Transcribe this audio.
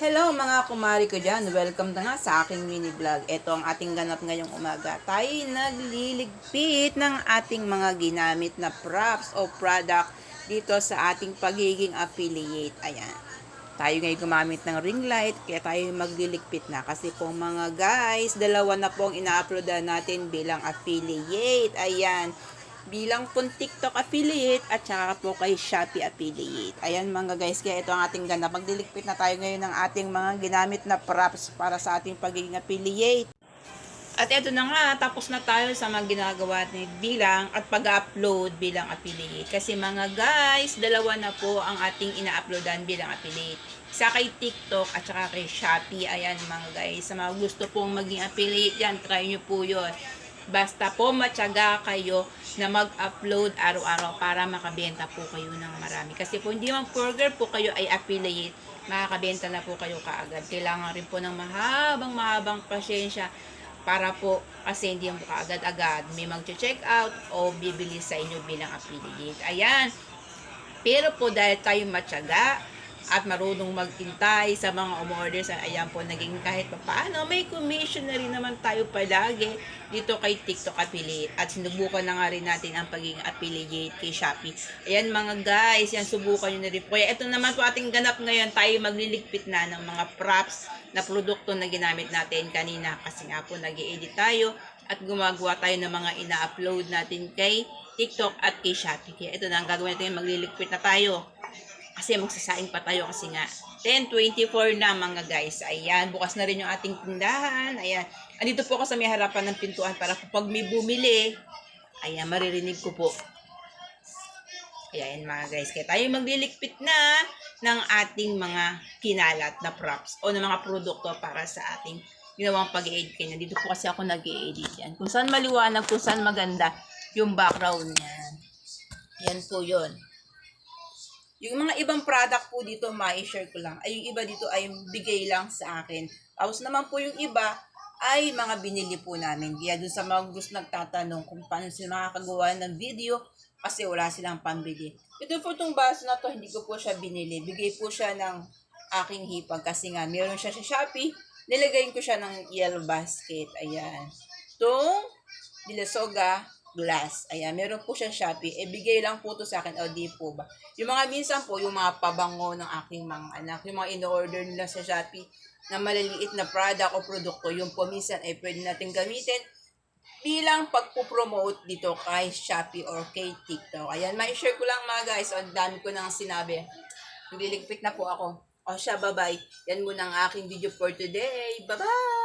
Hello mga kumari ko dyan, welcome na nga sa aking mini vlog. Ito ang ating ganap ngayong umaga. Tayo nagliligpit ng ating mga ginamit na props o product dito sa ating pagiging affiliate. Ayan. Tayo ngayon gumamit ng ring light, kaya tayo magliligpit na. Kasi po mga guys, dalawa na pong ina-uploadan natin bilang affiliate. Ayan, bilang pong TikTok affiliate at saka po kay Shopee affiliate. Ayan mga guys, kaya ito ang ating ganda. Magliligpit na tayo ngayon ng ating mga ginamit na props para sa ating pagiging affiliate. At ito na nga, tapos na tayo sa mga ginagawa ni bilang at pag-upload bilang affiliate. Kasi mga guys, dalawa na po ang ating ina-uploadan bilang affiliate. Isa kay TikTok at saka kay Shopee. Ayan mga guys, sa mga gusto pong maging affiliate yan, try nyo po yun. Basta po matyaga kayo na mag-upload araw-araw para makabenta po kayo ng marami. Kasi po hindi man burger po kayo ay affiliate, makakabenta na po kayo kaagad. Kailangan rin po ng mahabang pasyensya para po kasi hindi mo kaagad-agad may mag-check out o bibili sa inyo bilang affiliate. Ayan. Pero po dahil tayo matyaga at marunong maghintay sa mga umorder sa ayan po naging kahit paano may commission na rin naman tayo palagi dito kay TikTok affiliate at sinubukan na nga rin natin ang pagiging affiliate kay Shopee. Ayan mga guys, yan subukan nyo na rin po. Kaya ito naman po ating ganap ngayon, tayo magliligpit na ng mga props na produkto na ginamit natin kanina kasi nga po nag-i-edit tayo at gumagawa tayo ng mga ina-upload natin kay TikTok at kay Shopee. Kaya ito na ang gagawin natin, magliligpit na tayo. Kasi magsasaing pa tayo kasi nga 10:24 na mga guys. Ayan, bukas na rin yung ating tindahan. Ayan, andito po ako sa may harapan ng pintuan para pag may bumili, ayan, maririnig ko po. Ayan mga guys, kaya tayo magliligpit na ng ating mga kinalat na props o ng mga produkto para sa ating ginawang pag-i-edit kanya. Dito po kasi ako nag-i-edit yan. Kung saan maliwanag, kung saan maganda yung background niyan. Yan po yun. Yung mga ibang product po dito, ma-share ko lang. Ay, yung iba dito ay bigay lang sa akin. Tapos naman po yung iba ay mga binili po namin. Kaya dun sa mga gusto nagtatanong kung paano sila makakagawa ng video kasi wala silang pambili. Ito po itong baso na to, hindi ko po siya binili. Bigay po siya ng aking hipag kasi nga meron siya sa Shopee. Nilagay ko siya ng yellow basket. Ayan. Itong Dilasoga glass. Ayan, meron po siya Shopee. Bigay lang po to sa akin. O, di po ba? Yung mga minsan po, yung mga pabango ng aking mga anak, yung mga in-order nila sa Shopee na maliliit na product o produkto, yung po minsan ay pwede natin gamitin bilang pagpupromote dito kay Shopee or kay TikTok. Ayan, ma-share ko lang mga guys. O, dami ko nang sinabi. Nagliligpit na po ako. O siya, bye-bye. Yan muna ang aking video for today. Bye-bye!